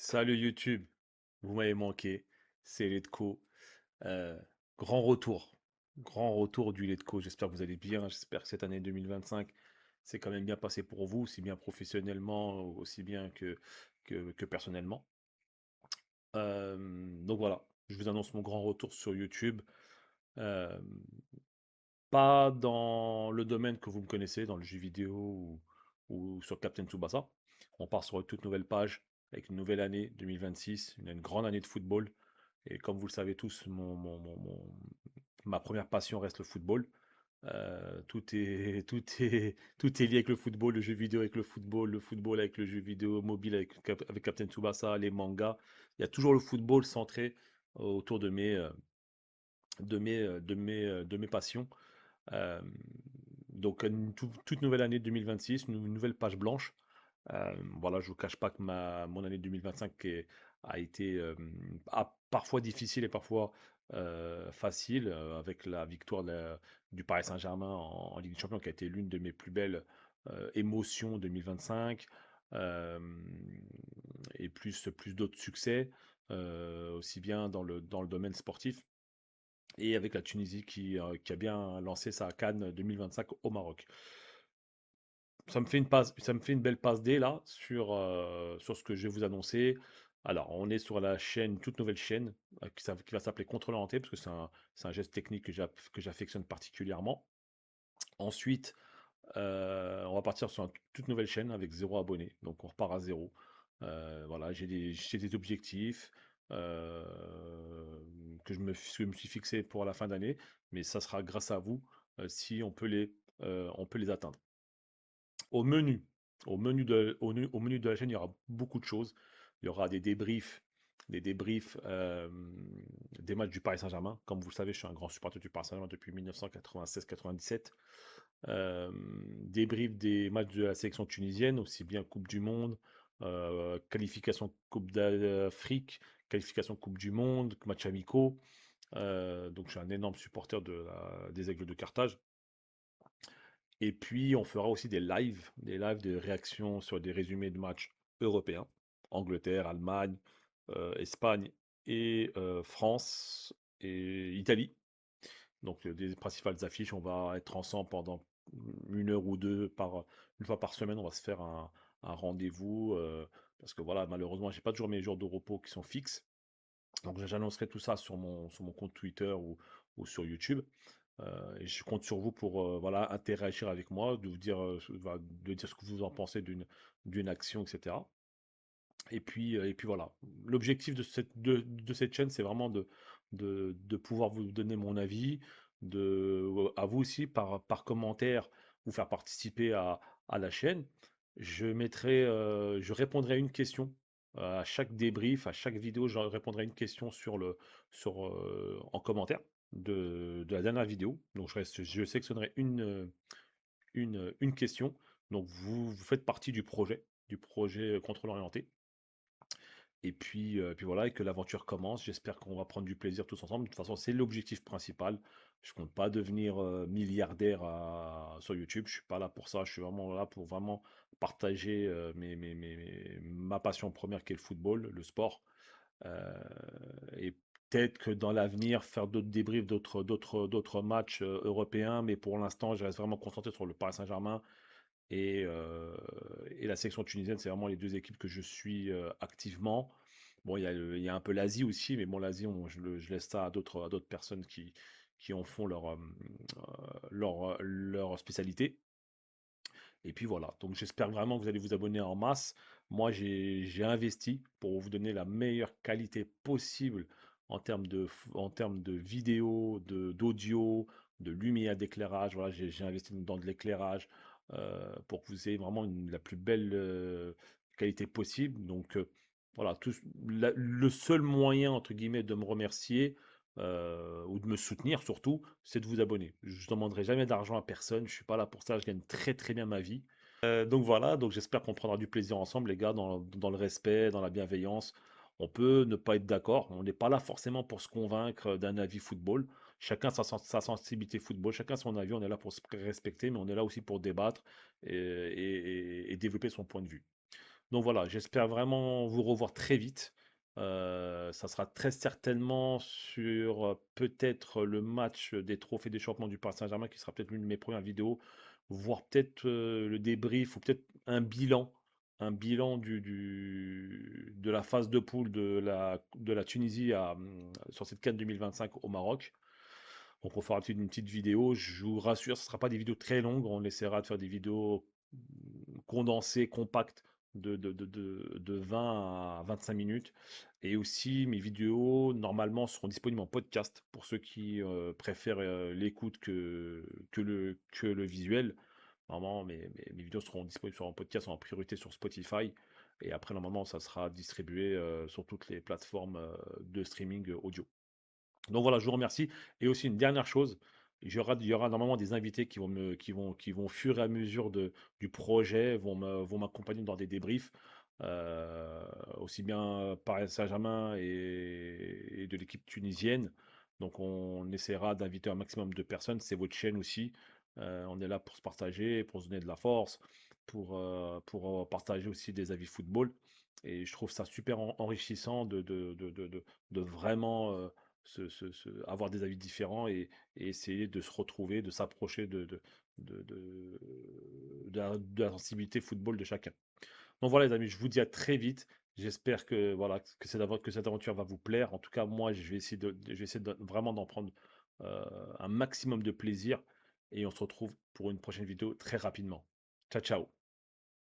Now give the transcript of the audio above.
Salut YouTube, vous m'avez manqué, c'est Letco. Euh, grand retour, grand retour du Letco. J'espère que vous allez bien. J'espère que cette année 2025 c'est quand même bien passé pour vous, aussi bien professionnellement, aussi bien que personnellement. Donc voilà, je vous annonce mon grand retour sur YouTube. Euh, Pas dans le domaine que vous me connaissez, dans le jeu vidéo ou sur Captain Tsubasa. On part sur une toute nouvelle page avec une nouvelle année 2026, une grande année de football. Et comme vous le savez tous, ma première passion reste le football. Tout est lié avec le football, le jeu vidéo avec le football avec le jeu vidéo mobile avec Captain Tsubasa, les mangas. Il y a toujours le football centré autour de mes passions. Euh, donc une toute nouvelle année 2026, une nouvelle page blanche. Voilà, je vous cache pas que mon année 2025 a été parfois difficile et parfois facile, avec la victoire du Paris Saint-Germain en Ligue des Champions, qui a été l'une de mes plus belles émotions 2025, euh, et plus d'autres succès, aussi bien dans le domaine sportif et avec la Tunisie qui a bien lancé sa CAN 2025 au Maroc. Ça me fait une belle passe D là sur ce que je vais vous annoncer. Alors, on est sur la chaîne, une toute nouvelle chaîne qui va s'appeler Contrôle orienté parce que c'est un geste technique que j'affectionne particulièrement. Ensuite, on va partir sur une toute nouvelle chaîne avec zéro abonné. Donc, on repart à zéro. Voilà, j'ai des objectifs euh, que je me suis fixé pour la fin d'année, mais ça sera grâce à vous si on peut les atteindre. Au menu, au menu de la chaîne, il y aura beaucoup de choses. Il y aura des débriefs des matchs du Paris Saint-Germain. Comme vous le savez, je suis un grand supporter du Paris Saint-Germain depuis 1996-97. Débrief des matchs de la sélection tunisienne, aussi bien Coupe du Monde, qualification Coupe d'Afrique, qualification Coupe du Monde, matchs amicaux. Donc je suis un énorme supporter des Aigles de Carthage. Et puis, on fera aussi des lives de réaction sur des résumés de matchs européens. Angleterre, Allemagne, Espagne et France et Italie. Donc, des principales affiches, on va être ensemble pendant une heure ou deux une fois par semaine. On va se faire un rendez-vous parce que voilà, malheureusement, j'ai pas toujours mes jours de repos qui sont fixes. Donc, j'annoncerai tout ça sur mon compte Twitter ou sur YouTube. Et je compte sur vous pour voilà, interagir avec moi, de vous dire, de dire ce que vous en pensez d'une action, etc. Et puis voilà. L'objectif de cette chaîne, c'est vraiment de pouvoir vous donner mon avis, à vous aussi, par commentaire, vous faire participer à la chaîne. Je répondrai à une question à chaque débrief, à chaque vidéo, je répondrai à une question en commentaire de la dernière vidéo. Donc je sélectionnerai une question. Donc vous faites partie du projet contrôle orienté. Puis voilà, et que l'aventure commence. J'espère qu'on va prendre du plaisir tous ensemble. De toute façon, c'est l'objectif principal. Je compte pas devenir milliardaire sur YouTube. Je suis pas là pour ça. Je suis vraiment là pour vraiment partager ma passion première qui est le football, le sport. Euh, et peut-être que dans l'avenir, faire d'autres débriefs, d'autres matchs européens. Mais pour l'instant, je reste vraiment concentré sur le Paris Saint-Germain et, euh, et la sélection tunisienne. C'est vraiment les deux équipes que je suis activement. Bon, il y a un peu l'Asie aussi, mais bon, l'Asie, je laisse ça à d'autres personnes qui en font leur spécialité. Et puis voilà, donc j'espère vraiment que vous allez vous abonner en masse. Moi, j'ai investi pour vous donner la meilleure qualité possible en termes de vidéo, d'audio, de lumière, d'éclairage. Voilà, j'ai investi dans de l'éclairage pour que vous ayez vraiment la plus belle qualité possible. Donc voilà, le seul moyen, entre guillemets, de me remercier ou de me soutenir surtout, c'est de vous abonner. Je ne demanderai jamais d'argent à personne, je suis pas là pour ça, je gagne très très bien ma vie. Donc voilà, donc j'espère qu'on prendra du plaisir ensemble, les gars, dans le respect, dans la bienveillance. On peut ne pas être d'accord, on n'est pas là forcément pour se convaincre d'un avis football. Chacun sa sensibilité football, chacun son avis, on est là pour se respecter, mais on est là aussi pour débattre et développer son point de vue. Donc voilà, j'espère vraiment vous revoir très vite. Ça sera très certainement sur, peut-être le match des trophées des champions du Paris Saint-Germain qui sera peut-être l'une de mes premières vidéos, voire peut-être, le débrief ou peut-être un bilan de la phase de poule de la Tunisie sur cette CAN 2025 au Maroc. Donc on fera une petite vidéo. Je vous rassure, ce ne sera pas des vidéos très longues. On essaiera de faire des vidéos condensées, compactes, de 20 à 25 minutes. Et aussi, mes vidéos, normalement, seront disponibles en podcast pour ceux qui préfèrent l'écoute que le visuel. Normalement, mes vidéos seront disponibles sur un podcast en priorité sur Spotify. Et après, normalement, ça sera distribué sur toutes les plateformes de streaming audio. Donc voilà, je vous remercie. Et aussi une dernière chose, il y aura normalement des invités qui vont au fur et à mesure du projet, vont m'accompagner dans des débriefs, aussi bien Paris Saint-Germain et de l'équipe tunisienne. Donc on essaiera d'inviter un maximum de personnes. C'est votre chaîne aussi. On est là pour se partager, pour se donner de la force, pour partager aussi des avis football. Et je trouve ça super enrichissant de vraiment avoir des avis différents et essayer de se retrouver, de s'approcher de la sensibilité football de chacun. Donc voilà les amis, je vous dis à très vite. J'espère que voilà que cette aventure va vous plaire. En tout cas, moi, je vais essayer vraiment d'en prendre un maximum de plaisir et on se retrouve pour une prochaine vidéo très rapidement. Ciao, ciao.